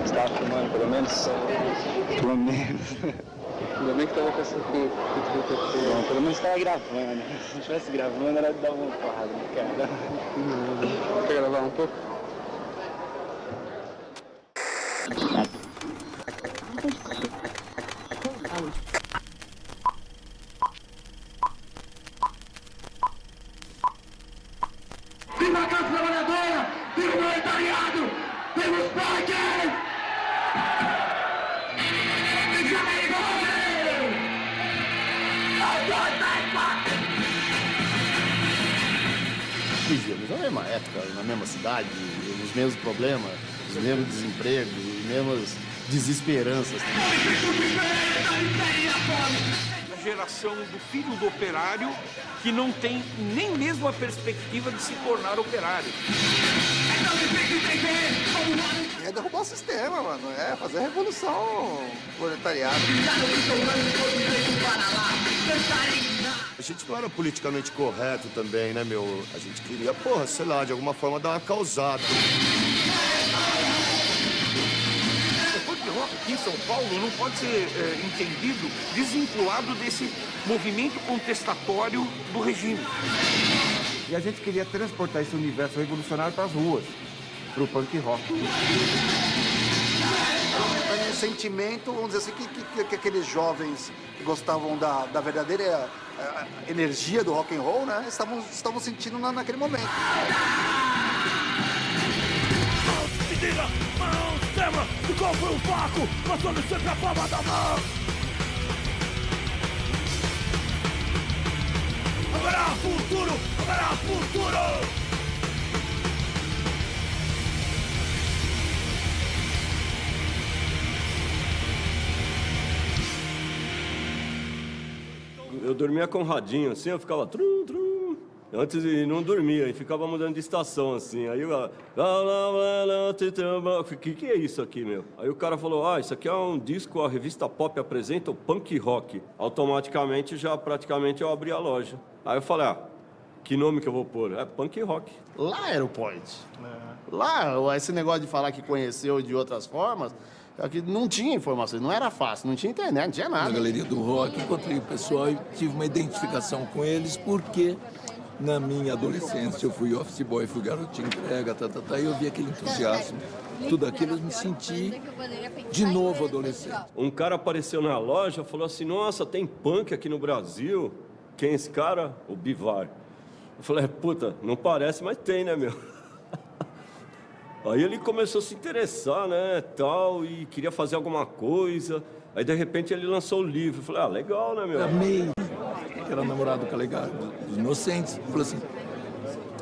Você tava filmando, pelo menos? Pelo menos. Ainda bem que tava com essa Bom, pelo menos tava gravando. Se não estivesse gravando, era dar uma porrada no cara. Quer gravar um pouco? Viva a classe trabalhadora! Viva o proletariado! Viva os punkers! Vivíamos na mesma época, na mesma cidade, os mesmos problemas, os mesmos desempregos, as mesmas desesperanças. A geração do filho do operário que não tem nem mesmo a perspectiva de se tornar operário. É derrubar o sistema, mano. É fazer a revolução proletariada. A gente não era politicamente correto também, né, meu? A gente queria, porra, sei lá, de alguma forma dar uma causada. O punk rock aqui em São Paulo não pode ser entendido desvinculado desse movimento contestatório do regime. E a gente queria transportar esse universo revolucionário para as ruas, para o punk rock. Tem um sentimento, vamos dizer assim, que aqueles jovens que gostavam da verdadeira energia do rock and roll, né, estavam sentindo naquele momento. Menina, mão, tema, ficou por um foco, passando sempre a palma da mão. Haverá futuro, haverá futuro. Eu dormia com o radinho, assim, eu ficava trum, trum. Antes de não dormia, e ficava mudando de estação, assim. Aí eu... Que é isso aqui, meu? Aí o cara falou, isso aqui é um disco, a revista Pop apresenta o punk rock. Automaticamente, praticamente, eu abri a loja. Aí eu falei, que nome que eu vou pôr? É punk rock. Lá era o point. Lá, esse negócio de falar que conheceu de outras formas... Aqui não tinha informações, não era fácil, não tinha internet, não tinha nada. Na Galeria do Rock, encontrei o pessoal e tive uma identificação com eles, porque na minha adolescência eu fui office boy, fui garotinho entrega, e eu vi aquele entusiasmo. Tudo aquilo eu me senti de novo adolescente. Um cara apareceu na loja e falou assim, nossa, tem punk aqui no Brasil. Quem é esse cara? O Bivar. Eu falei, puta, não parece, mas tem, né, meu? Aí ele começou a se interessar, né, tal, e queria fazer alguma coisa. Aí, de repente, ele lançou o livro. Eu falei, legal, né, meu? Amei, que era namorado calegado dos Inocentes. Falou assim,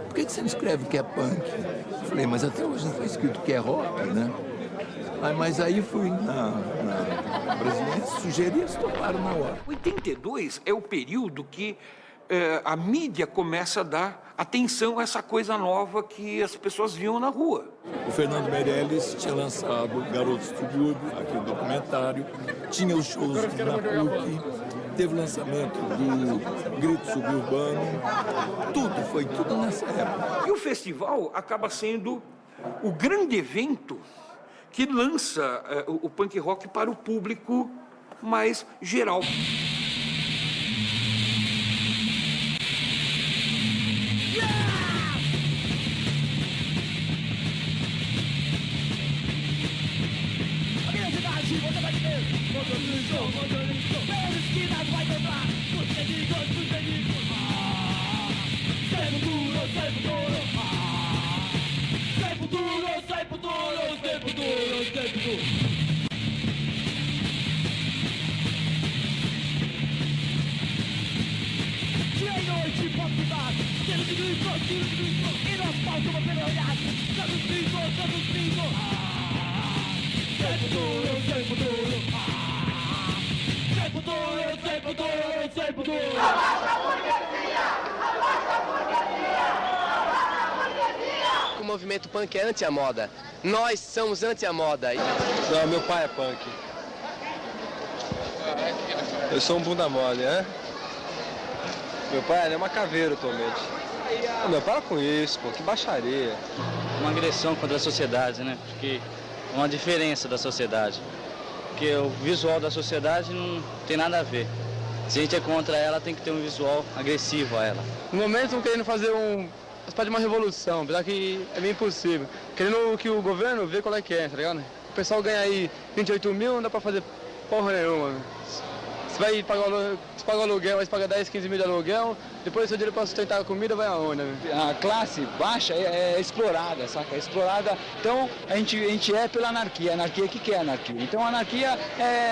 por que você não escreve que é punk? Eu falei, mas até hoje não foi escrito que é rock, né? Mas aí fui na brasileira, sugeri, eles toparam na hora. 82 é o período que a mídia começa a dar atenção a essa coisa nova que as pessoas viam na rua. O Fernando Meirelles tinha lançado Garoto Subúrbio, aquele documentário, tinha os shows na PUC, teve o lançamento do Grito Suburbano, foi tudo nessa época. E o festival acaba sendo o grande evento que lança o punk rock para o público mais geral. O movimento punk é anti a moda. Nós somos anti a moda. Não, meu pai é punk. Eu sou um bunda mole, né? Meu pai é macaveiro atualmente. Meu, para com isso, pô, que baixaria. Uma agressão contra a sociedade, né? Porque é uma diferença da sociedade. Porque o visual da sociedade não tem nada a ver. Se a gente é contra ela, tem que ter um visual agressivo a ela. No momento, estão querendo fazer participar de uma revolução, apesar que é bem impossível. Querendo que o governo vê qual é que é, tá ligado? O pessoal ganha aí 28 mil, não dá pra fazer porra nenhuma. Você vai pagar o aluguel, vai pagar 10, 15 mil de aluguel, depois seu dinheiro para sustentar a comida vai aonde? Né? A classe baixa é explorada, saca? É explorada, então a gente é pela anarquia. A anarquia, o que é anarquia? Então a anarquia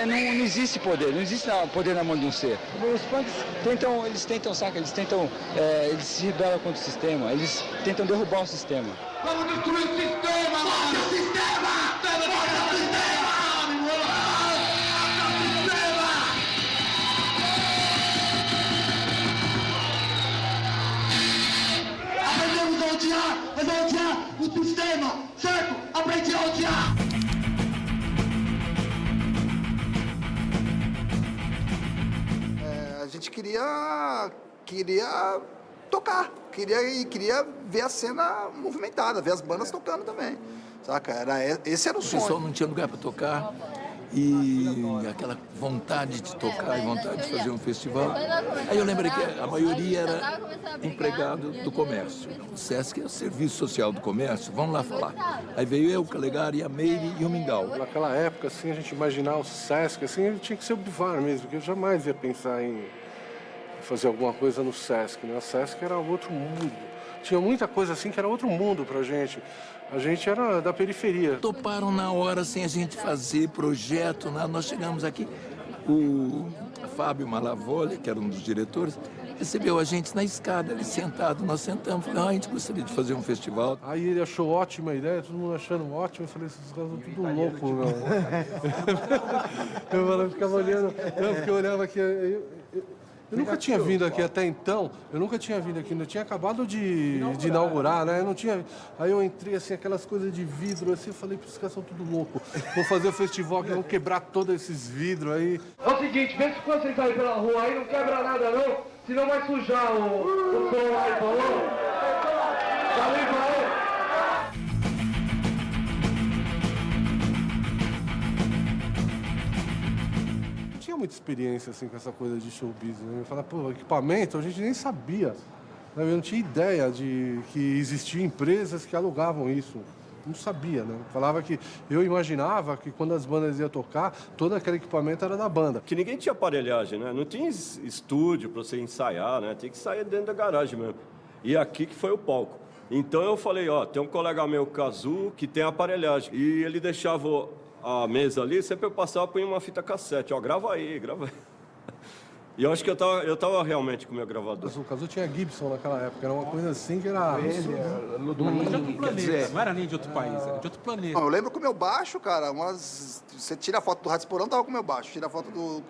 não existe poder, não existe poder na mão de um ser. Os punks tentam, saca? Eles se rebelam contra o sistema, eles tentam derrubar o sistema. Vamos destruir o sistema, mano! O sistema! O sistema! Aprendemos a odiar o sistema, certo? Aprendi a odiar! A gente queria tocar, queria ver a cena movimentada, ver as bandas tocando também, saca? Esse era o sonho. O pessoal não tinha lugar para tocar e aquela vontade de tocar e vontade de fazer um festival. Aí eu lembrei que a maioria era empregado do comércio. O SESC é o Serviço Social do Comércio, vamos lá falar. Aí veio eu, o Calegari, a Meire e o Mingau. Naquela época, assim, a gente imaginar o Sesc, assim, tinha que ser o Bivar mesmo, porque eu jamais ia pensar em fazer alguma coisa no Sesc, né? O Sesc era outro mundo. Tinha muita coisa assim que era outro mundo pra gente. A gente era da periferia. Toparam na hora sem a gente fazer projeto, né? Nós chegamos aqui, o Fábio Malavoglia, que era um dos diretores, recebeu a gente na escada, ali sentado, nós sentamos, falamos, a gente gostaria de fazer um festival. Aí ele achou ótima a ideia, todo mundo achando ótimo, eu falei, esses caras estão tudo loucos, não. Eu ficava olhando, porque eu olhava aqui, eu nunca tinha vindo aqui até então, ainda tinha acabado de inaugurar, né? Eu não tinha. Aí eu entrei assim, aquelas coisas de vidro, assim, eu falei, esses caras são tudo loucos. Vou fazer o festival aqui, vão quebrar todos esses vidros aí. É o seguinte, vê se quando vocês saírem pela rua aí, não quebra nada não, senão vai sujar o som aí, falou? Valeu, falou? Muita experiência assim com essa coisa de show business, né? Eu falava, pô, equipamento, a gente nem sabia. Né? Eu não tinha ideia de que existiam empresas que alugavam isso. Não sabia, né? Eu imaginava que quando as bandas iam tocar, todo aquele equipamento era da banda. Que ninguém tinha aparelhagem, né? Não tinha estúdio para você ensaiar, né? Tinha que sair dentro da garagem mesmo. E aqui que foi o palco. Então eu falei, ó, tem um colega meu, Kazu, que tem aparelhagem. E ele deixava a mesa ali, sempre eu passava por uma fita cassete, ó, grava aí. E eu acho que eu tava realmente com o meu gravador. O Kazu tinha Gibson naquela época, era uma coisa assim que era... Não era nem de outro país, era de outro planeta. Eu lembro com o meu baixo, cara, você tira a foto do Rádio Esporão, tava com o meu baixo, tira a foto do...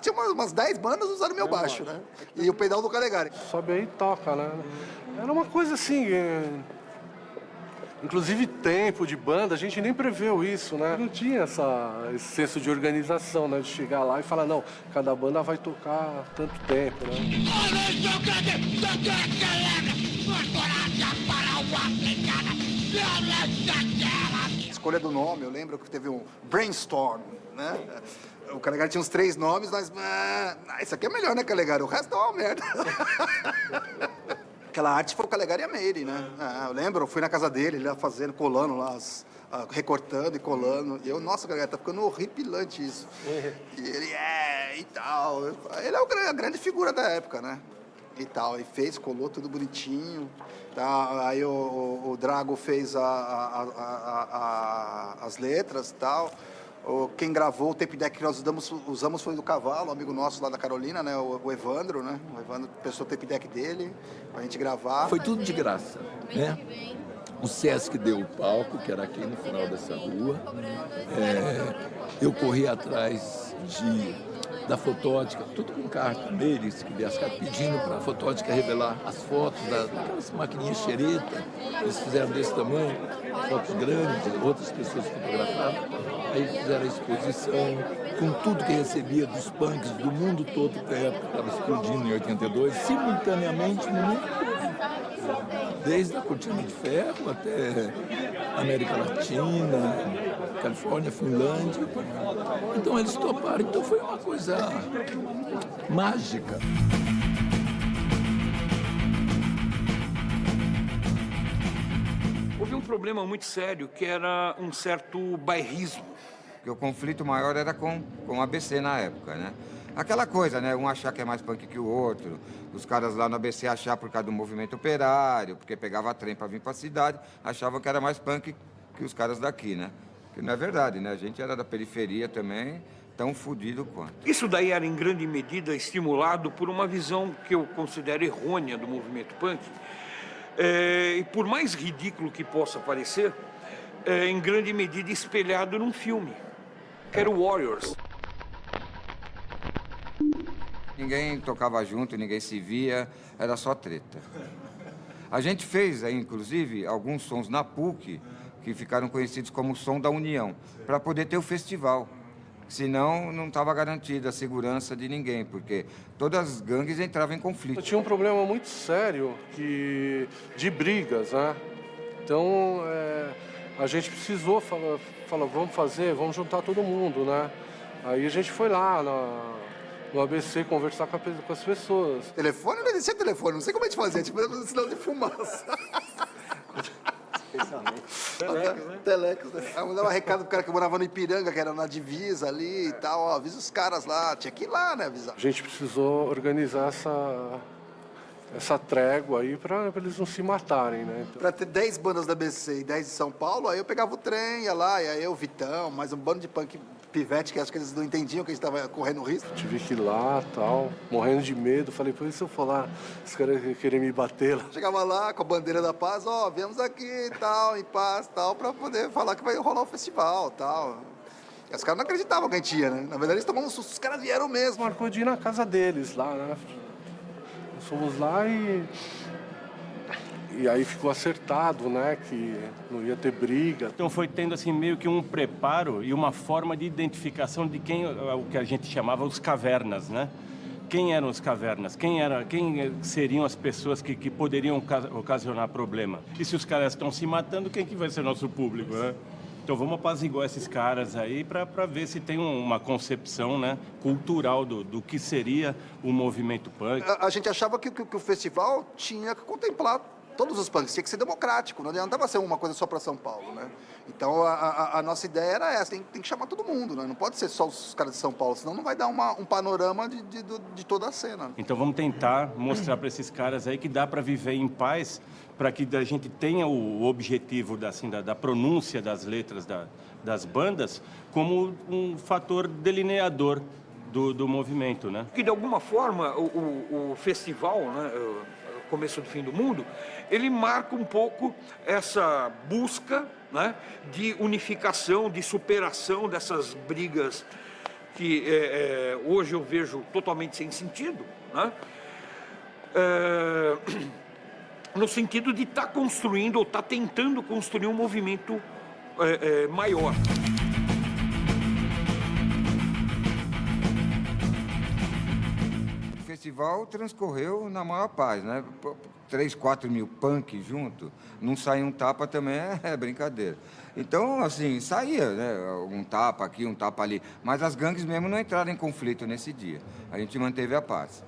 tinha umas 10 bandas usando meu baixo, né? E o pedal do Calegari. Sobe aí e toca, né? Era uma coisa assim... Inclusive tempo de banda, a gente nem preveu isso, né? Não tinha esse senso de organização, né? De chegar lá e falar, não, cada banda vai tocar tanto tempo, né? Escolha do nome, eu lembro que teve um brainstorm, né? O Calegari tinha uns 3 nomes, nós... isso aqui é melhor, né, Calegari? O resto é uma merda. Aquela arte foi o Calegari e a Meire, né? Eu lembro, eu fui na casa dele, ele ia fazendo, colando lá, recortando e colando. E eu, nossa, Calegari, tá ficando horripilante isso. E ele, e tal. Ele é a grande figura da época, né? E tal, e fez, colou tudo bonitinho. Tá? Aí o Drago fez as letras e tal. Quem gravou o tape deck que nós usamos foi do Cavalo, um amigo nosso lá da Carolina, né? O Evandro, né? O Evandro prestou o tape deck dele pra gente gravar. Foi tudo de graça, né? O Sesc deu o palco, que era aqui no final dessa rua. Eu corri atrás da fotótica, tudo com carta deles, que as cartas pedindo para a fotótica revelar as fotos daquelas maquininhas xereta. Eles fizeram desse tamanho, fotos grandes, outras pessoas fotografaram. Aí fizeram a exposição, com tudo que recebia dos punks do mundo todo, que a época estava explodindo em 82, simultaneamente no mundo todo. Desde a Cortina de Ferro até América Latina, Califórnia, Finlândia. Então eles toparam, então foi uma coisa mágica. Houve um problema muito sério que era um certo bairrismo. Porque o conflito maior era com o ABC na época, né? Aquela coisa, né? Um achar que é mais punk que o outro. Os caras lá no ABC achar por causa do movimento operário, porque pegava trem para vir para a cidade, achavam que era mais punk que os caras daqui, né? Que não é verdade, né? A gente era da periferia também, tão fodido quanto. Isso daí era em grande medida estimulado por uma visão que eu considero errônea do movimento punk. E por mais ridículo que possa parecer, em grande medida espelhado num filme, que era o Warriors. Ninguém tocava junto, ninguém se via, era só treta. A gente fez aí, inclusive, alguns sons na PUC, que ficaram conhecidos como Som da União, para poder ter o festival. Senão, não estava garantida a segurança de ninguém, porque todas as gangues entravam em conflito. Tinha um problema muito sério de brigas, né? Então, a gente precisou falar, vamos juntar todo mundo, né? Aí a gente foi lá no ABC conversar com as pessoas. Telefone não existia telefone, não sei como a gente fazia, tipo, um sinal de fumaça. Telecos, né? Telecos, né? Aí mandava recado pro cara que morava no Ipiranga, que era na divisa ali e tal, ó, avisa os caras lá, tinha que ir lá, né, avisar. A gente precisou organizar essa trégua aí pra eles não se matarem, né? Então... Pra ter 10 bandas da ABC e 10 de São Paulo, aí eu pegava o trem, ia lá, e aí eu, Vitão, mais um bando de punk pivete, que acho que eles não entendiam que a gente tava correndo risco. Tive que ir lá, tal, morrendo de medo. Falei, por isso se eu for lá, os caras querem me bater lá. Chegava lá com a bandeira da paz, ó, viemos aqui, tal, em paz, tal, pra poder falar que vai rolar o festival, tal. E os caras não acreditavam que a gente ia, né? Na verdade, eles tomavam um susto, os caras vieram mesmo. Marcou de ir na casa deles lá, né? Nós fomos lá e aí ficou acertado, né, que não ia ter briga. Então foi tendo assim meio que um preparo e uma forma de identificação de quem, o que a gente chamava os cavernas, né? Quem eram os cavernas? Quem seriam as pessoas que poderiam ocasionar problema? E se os caras estão se matando, quem que vai ser nosso público, né? Então vamos apaziguar esses caras aí para ver se tem uma concepção, né, cultural do que seria o movimento punk. A gente achava que o festival tinha que contemplar todos os punks, tinha que ser democrático, não adiantava ser uma coisa só para São Paulo, né? Então a nossa ideia era essa, tem que chamar todo mundo, né? Não pode ser só os caras de São Paulo, senão não vai dar um panorama de toda a cena. Então vamos tentar mostrar para esses caras aí que dá para viver em paz, para que a gente tenha o objetivo da pronúncia das letras das bandas como um fator delineador do movimento, né? Que de alguma forma o festival, né, Começo do Fim do Mundo, ele marca um pouco essa busca, né, de unificação, de superação dessas brigas que hoje eu vejo totalmente sem sentido, né? No sentido de estar construindo ou estar tentando construir um movimento maior. O festival transcorreu na maior paz, né? 3, 4 mil punk junto, não sair um tapa também é brincadeira. Então, assim, saía, né? Um tapa aqui, um tapa ali, mas as gangues mesmo não entraram em conflito nesse dia. A gente manteve a paz.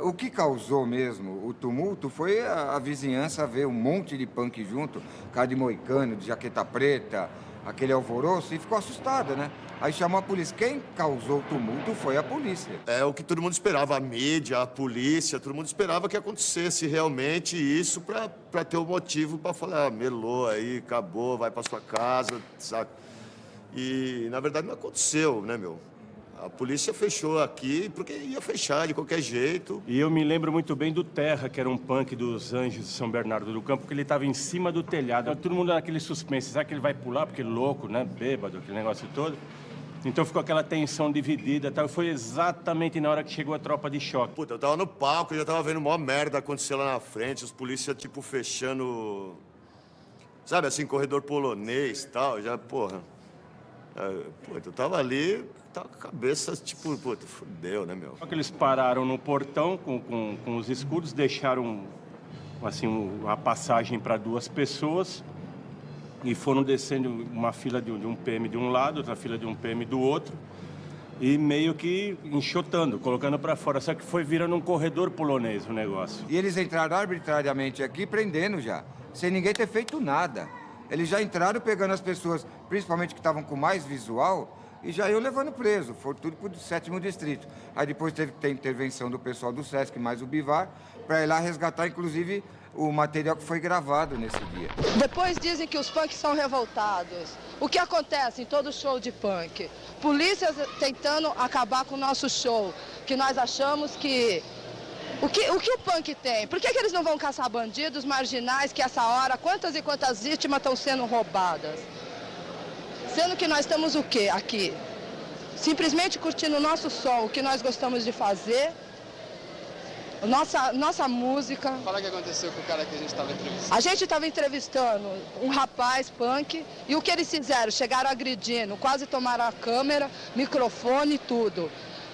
O que causou mesmo o tumulto foi a vizinhança ver um monte de punk junto, cara de moicano, de jaqueta preta, aquele alvoroço, e ficou assustada, né? Aí chamou a polícia. Quem causou o tumulto foi a polícia. É o que todo mundo esperava, a mídia, a polícia, todo mundo esperava que acontecesse realmente isso para ter o motivo para falar, melou aí, acabou, vai para sua casa, sabe? E, na verdade, não aconteceu, né, meu? A polícia fechou aqui porque ia fechar de qualquer jeito. E eu me lembro muito bem do Terra, que era um punk dos Anjos de São Bernardo do Campo, porque ele estava em cima do telhado. Todo mundo naquele suspense, será que ele vai pular? Porque louco, né? Bêbado, aquele negócio todo. Então ficou aquela tensão dividida, tal. Foi exatamente na hora que chegou a tropa de choque. Puta, eu tava no palco, eu já tava vendo maior merda acontecer lá na frente, os polícias, tipo, fechando... Sabe, assim, corredor polonês e tal, já, porra... Pô, eu tava ali... tá com a cabeça, tipo, puta, fudeu, né, meu? Só que eles pararam no portão com os escudos, deixaram assim, a passagem para 2 pessoas e foram descendo uma fila de um PM de um lado, outra fila de um PM do outro, e meio que enxotando, colocando para fora. Só que foi virando um corredor polonês o negócio. E eles entraram arbitrariamente aqui, prendendo já, sem ninguém ter feito nada. Eles já entraram pegando as pessoas, principalmente que estavam com mais visual, e já iam levando preso. Foi tudo para o 7º distrito. Aí depois teve que ter intervenção do pessoal do SESC, mais o Bivar, para ir lá resgatar, inclusive, o material que foi gravado nesse dia. Depois dizem que os punks são revoltados. O que acontece em todo show de punk? Polícia tentando acabar com o nosso show, que nós achamos que... O que o punk tem? Por que eles não vão caçar bandidos, marginais, que essa hora, quantas e quantas vítimas estão sendo roubadas? Sendo que nós estamos o quê aqui? Simplesmente curtindo o nosso som, o que nós gostamos de fazer, nossa música. Fala o que aconteceu com o cara que a gente estava entrevistando. A gente estava entrevistando um rapaz punk e o que eles fizeram? Chegaram agredindo, quase tomaram a câmera, microfone e tudo.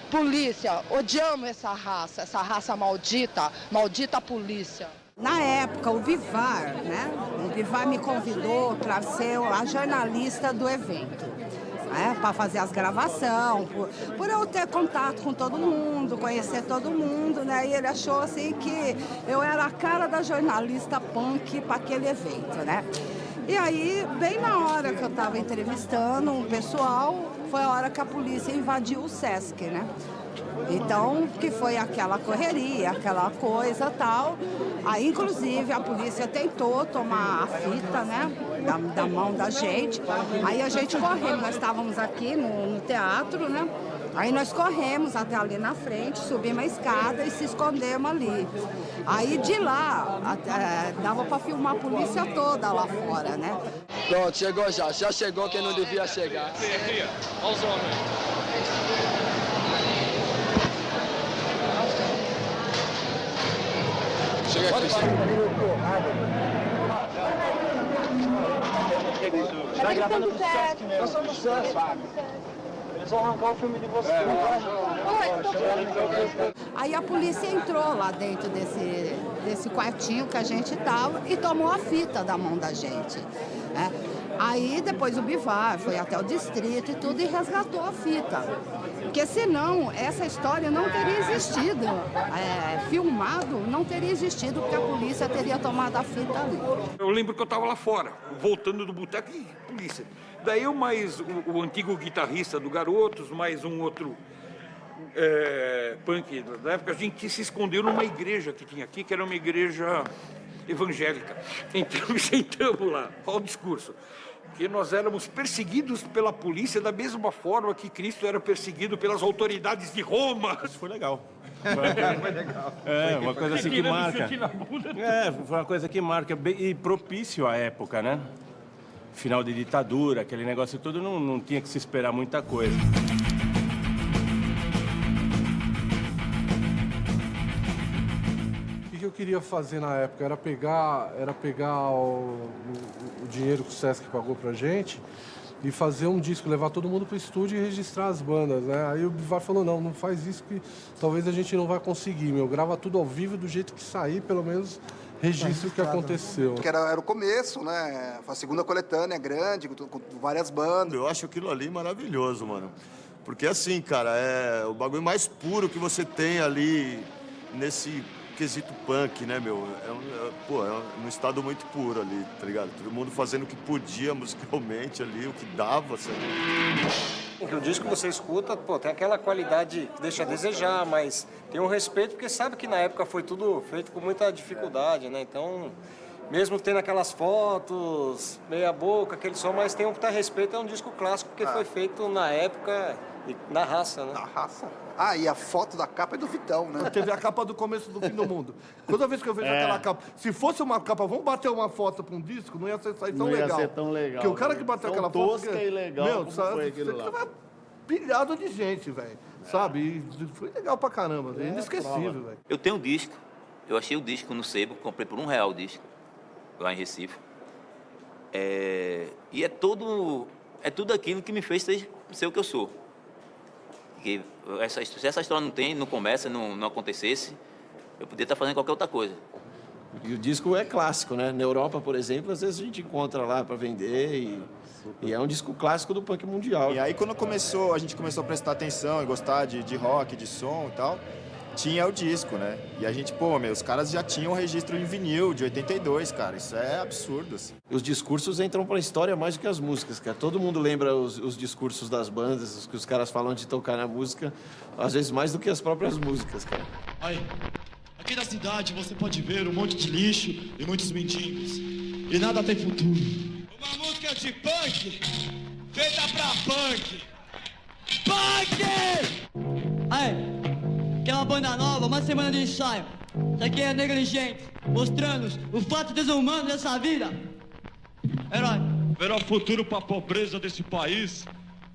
Polícia, odiamos essa raça maldita, maldita polícia. Na época, o Bivar, né? O Bivar me convidou para ser a jornalista do evento. Para fazer as gravações, por eu ter contato com todo mundo, conhecer todo mundo, né? E ele achou assim que eu era a cara da jornalista punk para aquele evento, né? E aí, bem na hora que eu estava entrevistando um pessoal, foi a hora que a polícia invadiu o SESC, né? Então, que foi aquela correria, aquela coisa tal. Aí, inclusive, a polícia tentou tomar a fita, né, da mão da gente. Aí a gente corremos, nós estávamos aqui no teatro, né? Aí nós corremos até ali na frente, subimos a escada e se escondemos ali. Aí de lá, dava para filmar a polícia toda lá fora, né? Pronto, chegou já chegou quem não devia chegar. Olha os homens. Chega aqui, Tá gravando pro Sesc mesmo. Nós somos Sesc, Fábio. Eles vão arrancar o filme de você. Aí a polícia entrou lá dentro desse quartinho que a gente estava e tomou a fita da mão da gente. Né? Aí depois o Bivar foi até o distrito e tudo e resgatou a fita. Porque senão essa história não teria existido. Filmado não teria existido porque a polícia teria tomado a fita ali. Eu lembro que eu estava lá fora, voltando do boteco e polícia. Daí eu mais o antigo guitarrista do Garotos, mais um outro punk da época, a gente se escondeu numa igreja que tinha aqui, que era uma igreja evangélica. Então sentamos lá, olha o discurso. Que nós éramos perseguidos pela polícia da mesma forma que Cristo era perseguido pelas autoridades de Roma. Isso foi legal. Foi legal. Uma coisa assim que marca. Foi uma coisa que marca e propício à época, né? Final de ditadura, aquele negócio todo, não tinha que se esperar muita coisa. O que eu queria fazer na época era pegar o dinheiro que o Sesc pagou pra gente e fazer um disco, levar todo mundo pro estúdio e registrar as bandas, né? Aí o Bivar falou, não faz isso que talvez a gente não vai conseguir, grava tudo ao vivo do jeito que sair, pelo menos registra o que aconteceu. Que era o começo, né? A segunda coletânea grande, com várias bandas. Eu acho aquilo ali maravilhoso, mano. Porque assim, cara, é o bagulho mais puro que você tem ali nesse quesito punk, né, meu? É um estado muito puro ali, tá ligado? Todo mundo fazendo o que podia musicalmente ali, o que dava, sabe? O disco que você escuta, tem aquela qualidade que deixa a desejar, mas tem um respeito, porque sabe que na época foi tudo feito com muita dificuldade, né? Então, mesmo tendo aquelas fotos, meia boca, aquele som, mas tem um puta respeito, é um disco clássico, porque foi feito na época e na raça, né? Na raça? E a foto da capa é do Vitão, né? Teve a capa do começo do Fim do Mundo. Toda vez que eu vejo aquela capa, se fosse uma capa, vamos bater uma foto pra um disco, não ia sair tão legal. Não ia ser tão legal. Porque o cara que bateu aquela foto... tosca e legal, como foi aquilo lá. Tava pilhado de gente, velho. Sabe? E foi legal pra caramba, inesquecível, velho. Eu tenho um disco, eu achei o disco no sebo, comprei por R$1 o disco, lá em Recife. E é tudo aquilo que me fez ser o que eu sou. Porque se essa história não começa, não acontecesse, eu poderia estar fazendo qualquer outra coisa. E o disco é clássico, né? Na Europa, por exemplo, às vezes a gente encontra lá para vender e é um disco clássico do punk mundial. E aí quando a gente começou a prestar atenção e gostar de rock, de som e tal, tinha o disco, né? E a gente, os caras já tinham um registro em vinil de 82, cara. Isso é absurdo, assim. Os discursos entram para a história mais do que as músicas, cara. Todo mundo lembra os discursos das bandas, os que os caras falam de tocar na música, às vezes mais do que as próprias músicas, cara. Aí, aqui na cidade você pode ver um monte de lixo e muitos mendigos. E nada tem futuro. Uma música de punk, feita pra punk. Punk! Aí, que é uma banda nova, uma semana de ensaio. Isso aqui é Negligente, mostrando o fato desumano dessa vida. Herói. Verá o futuro pra pobreza desse país.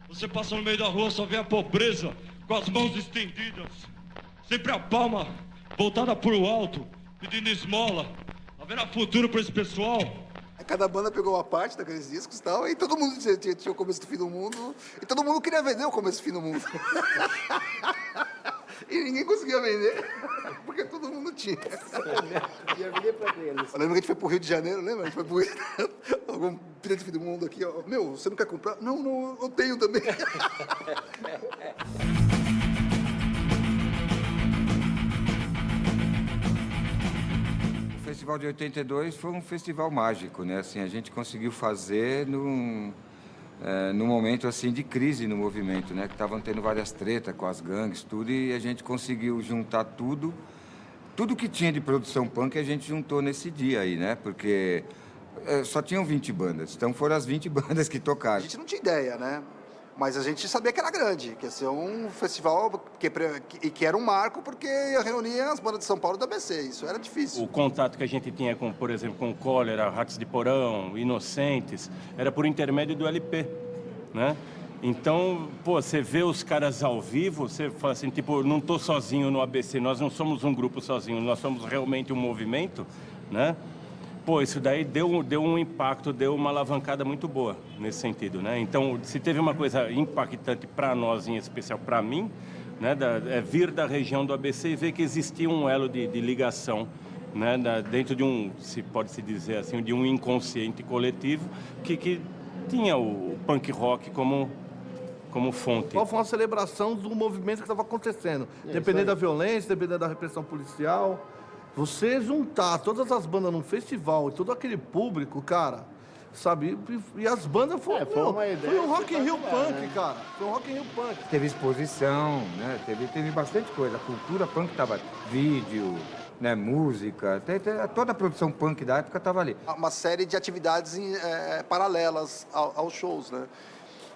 Você passa no meio da rua, só vê a pobreza com as mãos estendidas. Sempre a palma voltada pro alto, pedindo esmola. Haverá futuro pra esse pessoal. Cada banda pegou uma parte daqueles discos e tal, e todo mundo tinha o Começo do Fim do Mundo, e todo mundo queria vender o Começo do Fim do Mundo. E ninguém conseguia vender, porque todo mundo tinha. Eu lembro que a gente foi pro Rio de Janeiro, lembra? A gente foi pro Rio, algum Pilha de Fim do Mundo aqui, ó. Meu, você não quer comprar? Não, eu tenho também. O Festival de 82 foi um festival mágico, né? Assim, a gente conseguiu fazer num momento assim de crise no movimento, né? Que estavam tendo várias tretas com as gangues, tudo, e a gente conseguiu juntar tudo que tinha de produção punk a gente juntou nesse dia aí, né? Porque só tinham 20 bandas, então foram as 20 bandas que tocaram. A gente não tinha ideia, né? Mas a gente sabia que era grande, que ia ser um festival que era um marco, porque ia reunir as bandas de São Paulo e da ABC. Isso era difícil. O contato que a gente tinha, por exemplo, com o Cólera, Ratos de Porão, Inocentes, era por intermédio do LP, né? Então, você vê os caras ao vivo, você fala assim, tipo, não estou sozinho no ABC, nós não somos um grupo sozinho, nós somos realmente um movimento, né? Isso daí deu um impacto, deu uma alavancada muito boa nesse sentido, né? Então, se teve uma coisa impactante para nós, em especial para mim, né, vir da região do ABC e ver que existia um elo de ligação, né, dentro de se pode-se dizer assim, de um inconsciente coletivo que tinha o punk rock como fonte. Qual foi uma celebração do movimento que estava acontecendo? Dependendo da violência, dependendo da repressão policial. Você juntar todas as bandas num festival e todo aquele público, cara, sabe? E as bandas foi um Rock in Rio Punk, cara. Foi um Rock in Rio Punk. Teve exposição, né? Teve bastante coisa. A cultura punk estava vídeo, né? Música, toda a produção punk da época estava ali. Uma série de atividades paralelas aos shows, né?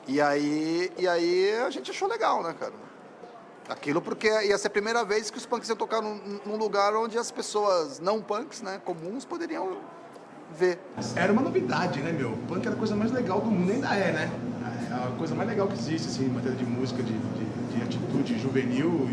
E aí a gente achou legal, né, cara? Aquilo porque ia ser a primeira vez que os punks iam tocar num lugar onde as pessoas não punks, né, comuns, poderiam ver. Era uma novidade, né, meu? O punk era a coisa mais legal do mundo, ainda é, né? É a coisa mais legal que existe, assim, em matéria de música, de atitude juvenil.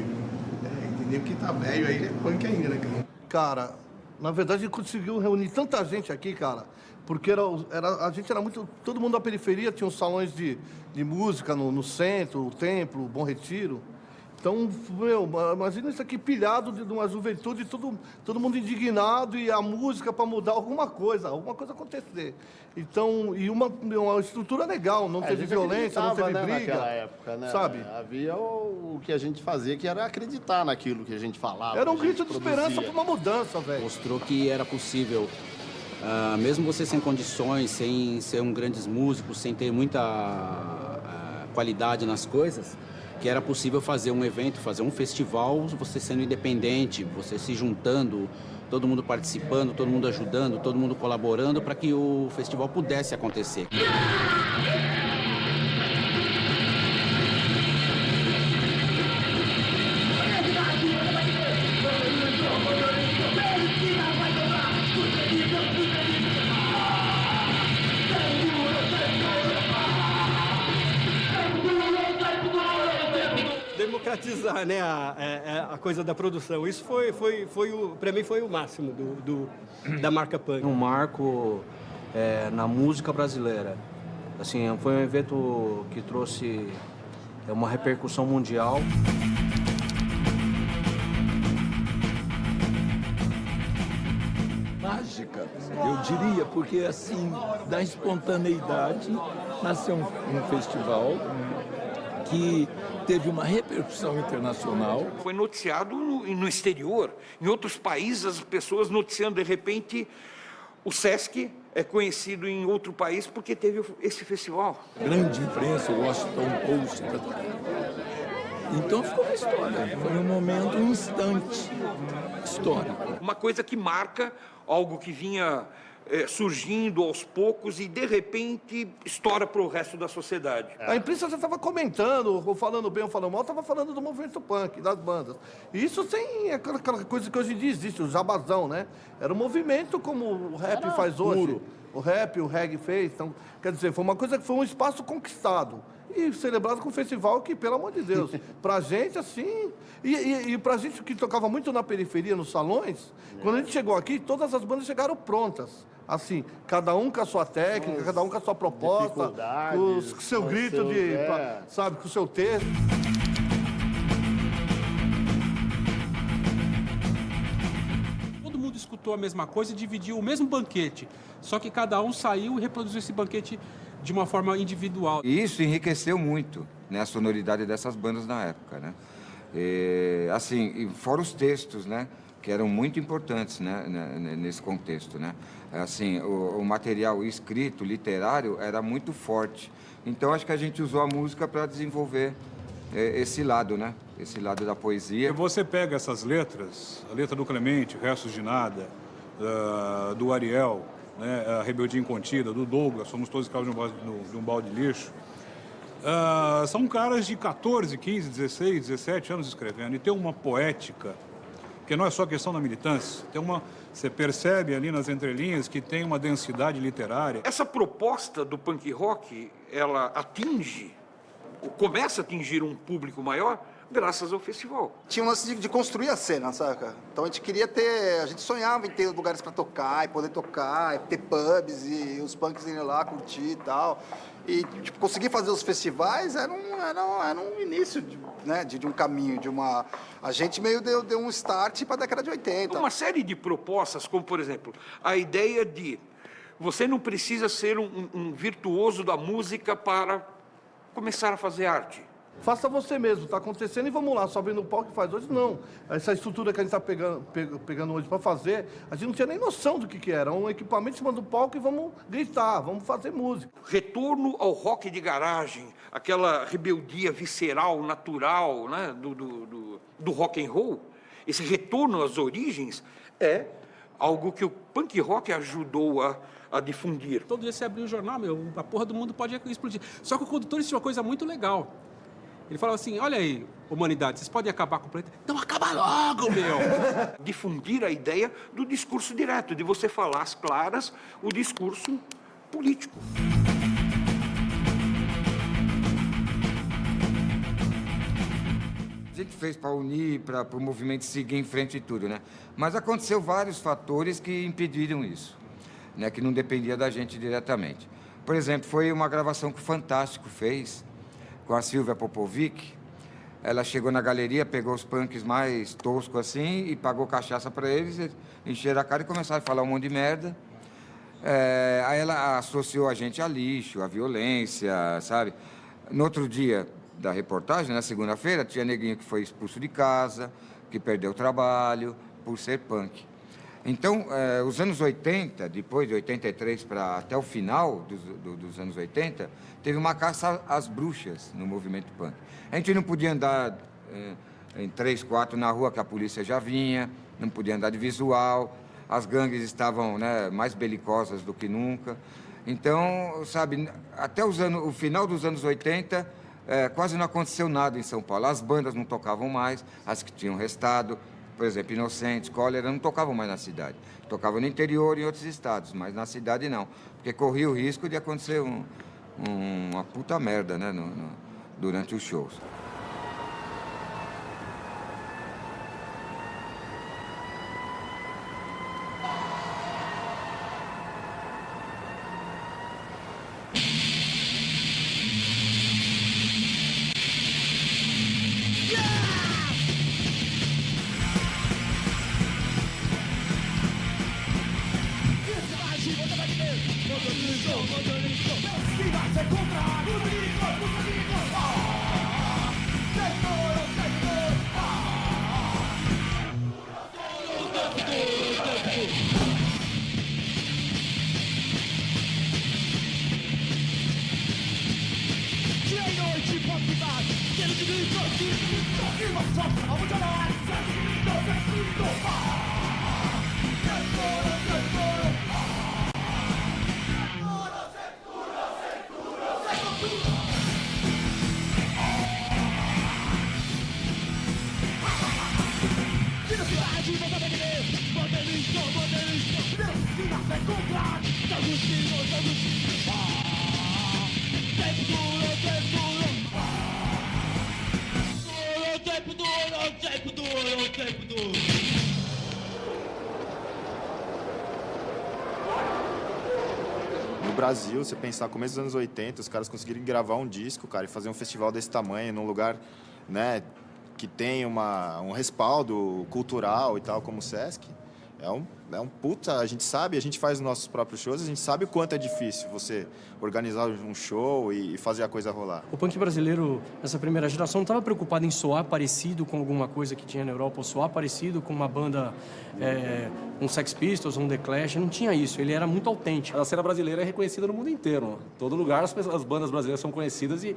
Entendeu? Que tá velho aí, é punk ainda, né, cara? Cara, na verdade, a gente conseguiu reunir tanta gente aqui, cara, porque a gente era muito... Todo mundo da periferia tinha os salões de música no centro, o Templo, o Bom Retiro. Então, imagina isso aqui pilhado de uma juventude, todo mundo indignado e a música para mudar alguma coisa acontecer. Então, e uma estrutura legal, não teve violência, não teve briga. Naquela época, né? Sabe? Havia o que a gente fazia, que era acreditar naquilo que a gente falava. Era um grito de esperança para uma mudança, velho. Mostrou que era possível, mesmo você sem condições, sem ser um grandes músico, sem ter muita qualidade nas coisas, que era possível fazer um evento, fazer um festival, você sendo independente, você se juntando, todo mundo participando, todo mundo ajudando, todo mundo colaborando para que o festival pudesse acontecer. Democratizar, né, a coisa da produção. Isso para mim foi o máximo da marca punk. Um marco na música brasileira. Assim, foi um evento que trouxe é uma repercussão mundial. Mágica, eu diria, porque assim, da espontaneidade, nasceu um festival que teve uma repercussão internacional. Foi noticiado no exterior, em outros países, as pessoas noticiando, de repente, o Sesc é conhecido em outro país porque teve esse festival. Grande imprensa, o Washington Post. Então ficou uma história, foi um momento, um instante histórico. Uma coisa que marca algo que vinha surgindo aos poucos e, de repente, estoura para o resto da sociedade. A imprensa já estava comentando, ou falando bem ou falando mal, estava falando do movimento punk, das bandas. E isso sem aquela coisa que hoje em dia existe, o jabazão, né? Era um movimento como o rap faz hoje. Puro. O rap, o reggae fez. Então, quer dizer, foi uma coisa que foi um espaço conquistado. E celebrado com um festival que, pelo amor de Deus, pra gente, assim... E pra gente que tocava muito na periferia, nos salões, quando a gente chegou aqui, todas as bandas chegaram prontas. Assim, cada um com a sua técnica, cada um com a sua proposta, com o seu grito, sabe, com o seu texto. Todo mundo escutou a mesma coisa e dividiu o mesmo banquete. Só que cada um saiu e reproduziu esse banquete de uma forma individual. E isso enriqueceu muito, né, a sonoridade dessas bandas na época, né? E, assim, e fora os textos, né, que eram muito importantes, né, nesse contexto, né? Assim, o material escrito, literário, era muito forte. Então, acho que a gente usou a música para desenvolver esse lado, né? Esse lado da poesia. E você pega essas letras, a letra do Clemente, Restos de Nada, do Ariel, né, a Rebeldia Incontida, do Douglas, Somos Todos Escravos de um Balde de Lixo. São caras de 14, 15, 16, 17 anos escrevendo. E tem uma poética, que não é só questão da militância. Você percebe ali nas entrelinhas que tem uma densidade literária. Essa proposta do punk rock, ela começa a atingir um público maior graças ao festival. Tinha um lance de construir a cena, saca? Então a gente sonhava em ter lugares para tocar, e poder tocar, e ter pubs, e os punks irem lá curtir e tal. E tipo, conseguir fazer os festivais era um início de um caminho, A gente meio deu um start para a década de 80. Uma série de propostas, como por exemplo, a ideia de você não precisa ser um virtuoso da música para começar a fazer arte. Faça você mesmo, está acontecendo e vamos lá, só vendo o palco que faz hoje, não. Essa estrutura que a gente está pegando hoje para fazer, a gente não tinha nem noção do que era. Um equipamento em cima do palco e vamos gritar, vamos fazer música. Retorno ao rock de garagem, aquela rebeldia visceral, natural, né, do rock and roll. Esse retorno às origens é algo que o punk rock ajudou a difundir. Todo dia você abriu o jornal, a porra do mundo pode explodir. Só que o condutor disse uma coisa muito legal. Ele falava assim, olha aí, humanidade, vocês podem acabar com o planeta? Então acaba logo, meu! Difundir a ideia do discurso direto, de você falar às claras o discurso político. A gente fez para unir, para o movimento seguir em frente e tudo, né? Mas aconteceu vários fatores que impediram isso, né? Que não dependia da gente diretamente. Por exemplo, foi uma gravação que o Fantástico fez com a Silvia Popovic. Ela chegou na galeria, pegou os punks mais toscos assim e pagou cachaça para eles, encheram a cara e começaram a falar um monte de merda. Aí ela associou a gente a lixo, a violência, sabe? No outro dia da reportagem, na segunda-feira, tinha neguinho que foi expulso de casa, que perdeu o trabalho por ser punk. Então, os anos 80, depois de 83 até o final dos anos 80, teve uma caça às bruxas no movimento punk. A gente não podia andar em 3, 4 na rua, que a polícia já vinha, não podia andar de visual, as gangues estavam, né, mais belicosas do que nunca. Então, sabe, até o final dos anos 80, quase não aconteceu nada em São Paulo. As bandas não tocavam mais, as que tinham restado. Por exemplo, Inocentes, Cólera, não tocavam mais na cidade. Tocavam no interior e em outros estados, mas na cidade não. Porque corria o risco de acontecer uma puta merda, né, durante os shows. No Brasil, você pensar, começo dos anos 80, os caras conseguiram gravar um disco, cara, e fazer um festival desse tamanho, num lugar, né, que tem um respaldo cultural e tal, como o Sesc. É um puta, a gente sabe, a gente faz os nossos próprios shows, a gente sabe o quanto é difícil você organizar um show e fazer a coisa rolar. O punk brasileiro, essa primeira geração, não estava preocupado em soar parecido com alguma coisa que tinha na Europa, ou soar parecido com uma banda, um Sex Pistols, um The Clash, não tinha isso, ele era muito autêntico. A cena brasileira é reconhecida no mundo inteiro. Em todo lugar as bandas brasileiras são conhecidas e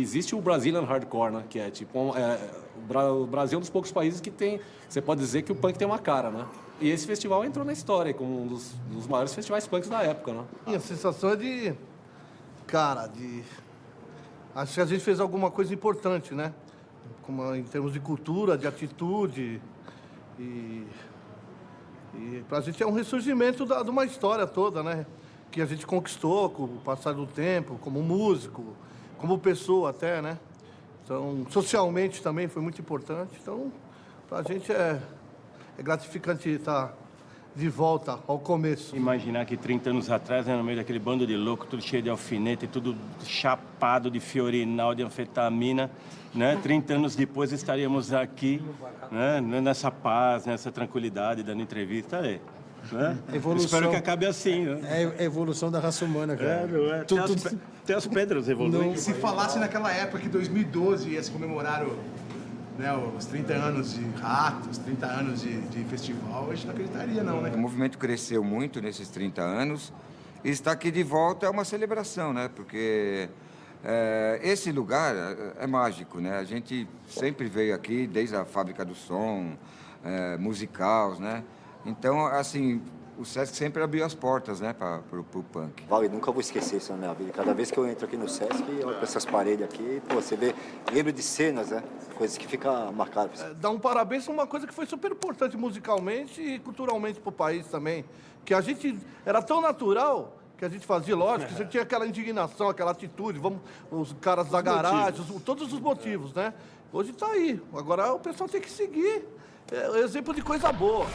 existe o Brazilian Hardcore, né? Que é tipo... o Brasil é um dos poucos países que tem... Você pode dizer que o punk tem uma cara, né? E esse festival entrou na história como um dos maiores festivais punks da época, né? E a sensação é de... Cara, acho que a gente fez alguma coisa importante, né? Como em termos de cultura, de atitude. E pra gente é um ressurgimento de uma história toda, né? Que a gente conquistou com o passar do tempo, como músico, como pessoa até, né? Então, socialmente também foi muito importante. Então, pra gente é gratificante estar de volta ao começo. Imaginar que 30 anos atrás, né, no meio daquele bando de louco, tudo cheio de alfinete, tudo chapado de fiorinal, de anfetamina, né? 30 anos depois estaríamos aqui, né, nessa paz, nessa tranquilidade, dando entrevista aí. Né? Espero que acabe assim, né? É a evolução da raça humana, cara. Até as pedras evoluem. Se falasse naquela época que 2012 ia se comemorar os 30 anos de Ratos, 30 anos de festival, a gente não acreditaria não, né? O movimento cresceu muito nesses 30 anos e estar aqui de volta é uma celebração, né? Porque esse lugar é mágico, né? A gente sempre veio aqui, desde a fábrica do som, musical, né? Então, assim, o Sesc sempre abriu as portas, né, para o punk. Vale, nunca vou esquecer isso na minha vida. Cada vez que eu entro aqui no Sesc, olho para essas paredes aqui, pô, você vê, lembra de cenas, né? Coisas que ficam marcadas. Dá um parabéns a uma coisa que foi super importante musicalmente e culturalmente para o país também. Que a gente era tão natural que a gente fazia, lógico, que você tinha aquela indignação, aquela atitude, os caras da garagem, todos os motivos, né? Hoje está aí. Agora o pessoal tem que seguir. É exemplo de coisa boa.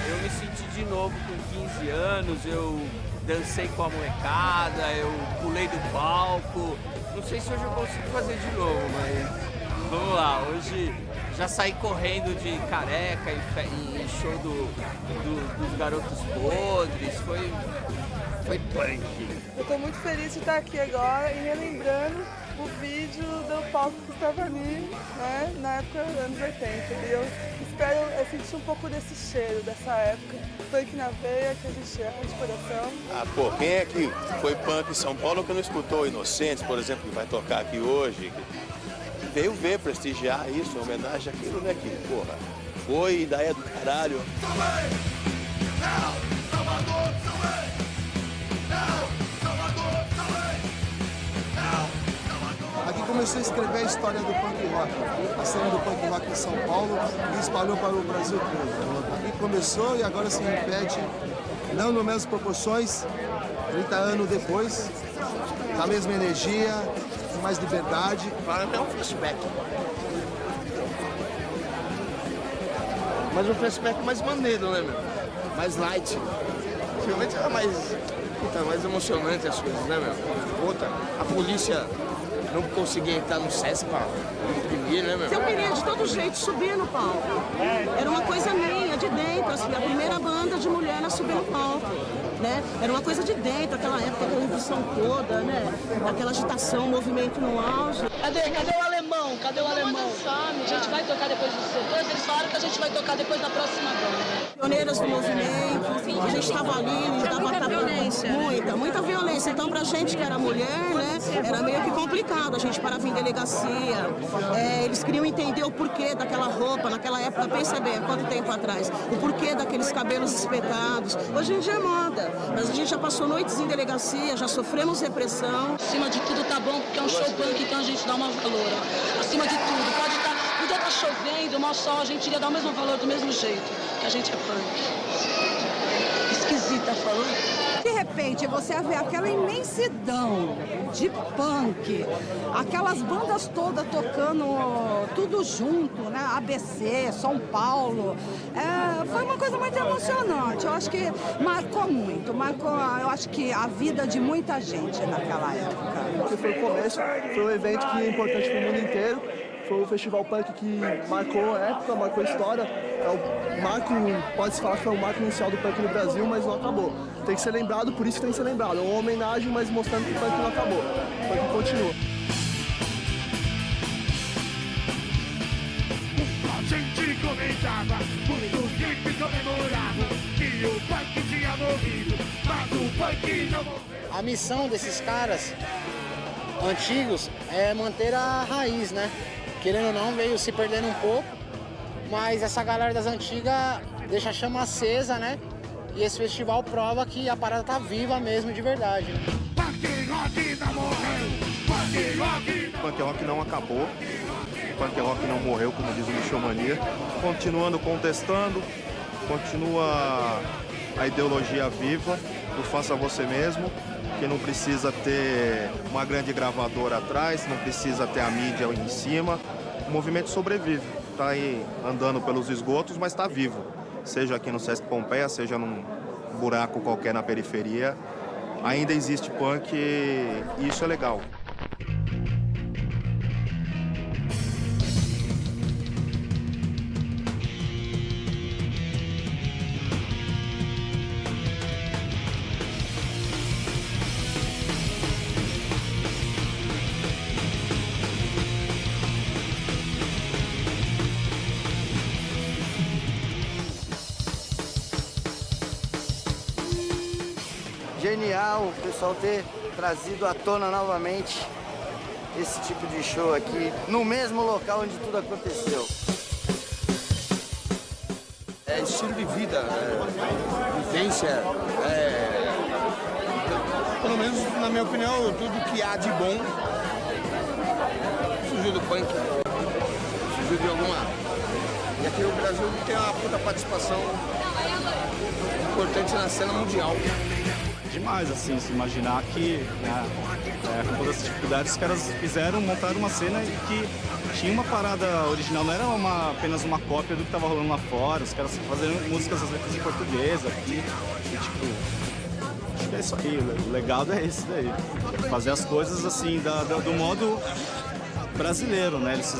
Eu me senti de novo com 15 anos, eu dancei com a molecada, eu pulei do palco. Não sei se hoje eu consigo fazer de novo, mas vamos lá. Hoje já saí correndo de careca em show dos Garotos Podres, foi punk. Eu tô muito feliz de estar aqui agora e relembrando o vídeo do palco que estava ali, né, na época dos anos 80. E eu espero sentir um pouco desse cheiro, dessa época. Punk na veia, que a gente ama de coração. Ah, pô, quem é que foi punk em São Paulo que não escutou Inocentes, por exemplo, que vai tocar aqui hoje? Veio ver, prestigiar isso, em homenagem àquilo, né, que, porra, foi e daí é do caralho. Aqui começou a escrever a história do punk rock, a cena do punk rock em São Paulo e espalhou para o Brasil todo. Aqui começou e agora se repete, não nas mesmas proporções, 30 anos depois, com a mesma energia, com mais liberdade. É um flashback. Mas um flashback mais maneiro, né, meu? Mais light. Antigamente era mais emocionante as coisas, né, meu? Outra, a polícia não conseguia entrar no Sesc pra imprimir, né, meu? Eu queria de todo jeito subir no palco. Era uma coisa minha, de dentro, assim, a primeira banda de mulher a subir no palco. Né? Era uma coisa de dentro, aquela época, aquela revolução toda, né? Aquela agitação, movimento no auge. Cadê o alemão? Cadê o alemão? A gente vai tocar depois dos setores, eles falaram que a gente vai tocar depois da próxima banda. Pioneiras do movimento, a gente estava ali, Tinha muita violência, né? Muita violência. Então, pra gente que era mulher, né, era meio que complicado. A gente parava em delegacia, eles queriam entender o porquê daquela roupa, naquela época, pensa bem, há quanto tempo atrás, o porquê daqueles cabelos espetados. Hoje em dia é moda, mas a gente já passou noites em delegacia, já sofremos repressão. Acima de tudo tá bom, porque é um show punk, então a gente dá uma valor. Acima de tudo, podia estar chovendo, mau sol, a gente iria dar o mesmo valor do mesmo jeito, que a gente é punk. Esquisita falando. De repente, você vê aquela imensidão de punk, aquelas bandas todas tocando tudo junto, né? ABC, São Paulo. Foi uma coisa muito emocionante. Eu acho que marcou muito. Eu acho que a vida de muita gente naquela época. Foi o começo, foi um evento que é importante para o mundo inteiro. Foi um festival punk que marcou a época, marcou a história. É o marco, pode-se falar que foi o marco inicial do punk no Brasil, mas não acabou. Tem que ser lembrado, por isso que tem que ser lembrado. É uma homenagem, mas mostrando que o punk não acabou. O punk continua. A gente comentava, muitos hippies comemoravam que o punk tinha morrido, mas o punk não morreu. A missão desses caras antigos é manter a raiz, né? Querendo ou não, veio se perdendo um pouco, mas essa galera das antigas deixa a chama acesa, né? E esse festival prova que a parada tá viva mesmo, de verdade. Punk rock não morreu, punk rock não... Punk rock não acabou, punk rock não morreu, como diz o Michel Mania. Continuando contestando, continua a ideologia viva do faça você mesmo, que não precisa ter uma grande gravadora atrás, não precisa ter a mídia em cima. O movimento sobrevive, está aí andando pelos esgotos, mas está vivo. Seja aqui no Sesc Pompeia, seja num buraco qualquer na periferia, ainda existe punk e isso é legal. Genial o pessoal ter trazido à tona novamente esse tipo de show aqui, no mesmo local onde tudo aconteceu. É estilo de vida, vivência, pelo menos na minha opinião, tudo que há de bom surgiu do punk, surgiu de alguma... E aqui o Brasil tem uma puta participação importante na cena mundial. Demais, assim, se imaginar que, né, com todas as dificuldades, os caras montaram uma cena que tinha uma parada original, não era apenas uma cópia do que estava rolando lá fora, os caras fazendo músicas, às vezes, em português aqui, e, tipo, acho que é isso aí, o legado é esse daí, fazer as coisas, assim, do modo brasileiro, né, eles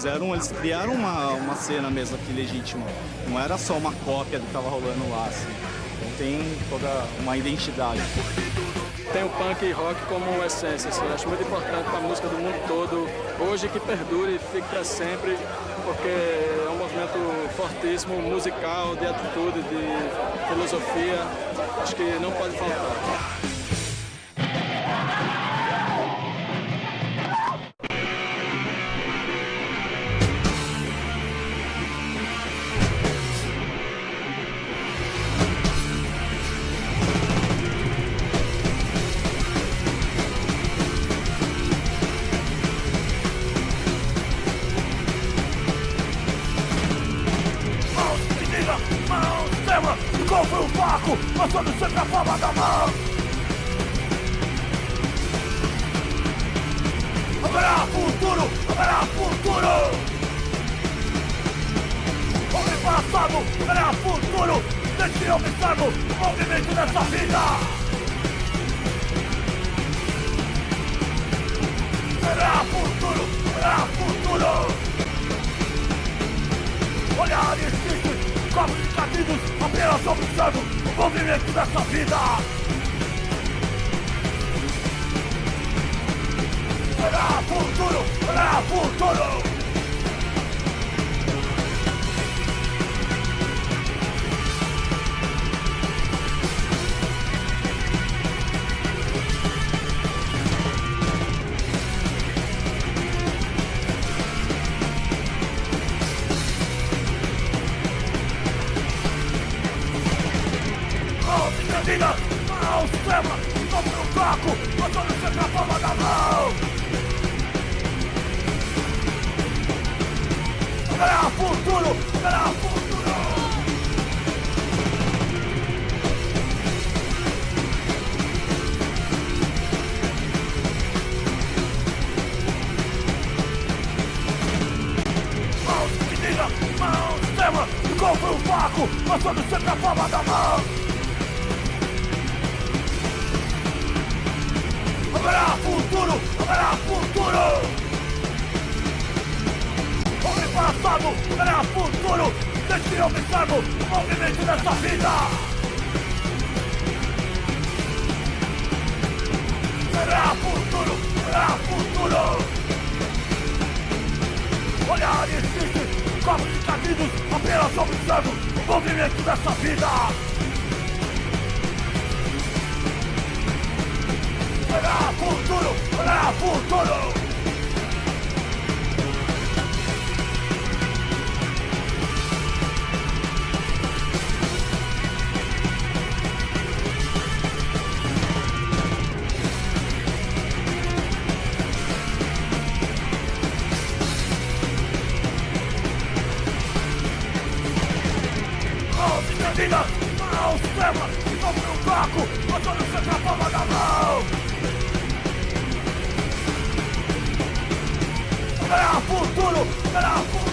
criaram uma cena mesmo aqui legítima, não era só uma cópia do que estava rolando lá, assim. Tem toda uma identidade. Tem o punk e rock como essência, assim, eu acho muito importante para a música do mundo todo, hoje que perdure e fique para sempre, porque é um movimento fortíssimo, musical, de atitude, de filosofia, acho que não pode faltar. Foi o vácuo, passando sempre a palma da mão. Haverá futuro, haverá futuro. Homem passado, haverá futuro. Deixe eu observo o movimento dessa vida. Haverá futuro. Olhares tristes, copos encardidos, apenas observo o movimento dessa vida. Olha futuro, olha futuro. Mãos trema, como no caco, botando sempre a palma da mão. Haverá futuro, haverá futuro. Mãos que diga, mãos trema, como no caco, botando sempre a palma da mão. Haverá futuro, haverá futuro. Homem passado, haverá futuro. Deixe que eu observo o movimento dessa vida. Haverá futuro, haverá futuro. Olhares tristes, copos encardidos, apenas observo o movimento dessa vida. Haverá futuro, haverá futuro. Mãos estendidas, mãos trema, como no caco, botando sempre a palma da mão. Haverá futuro, haverá futuro.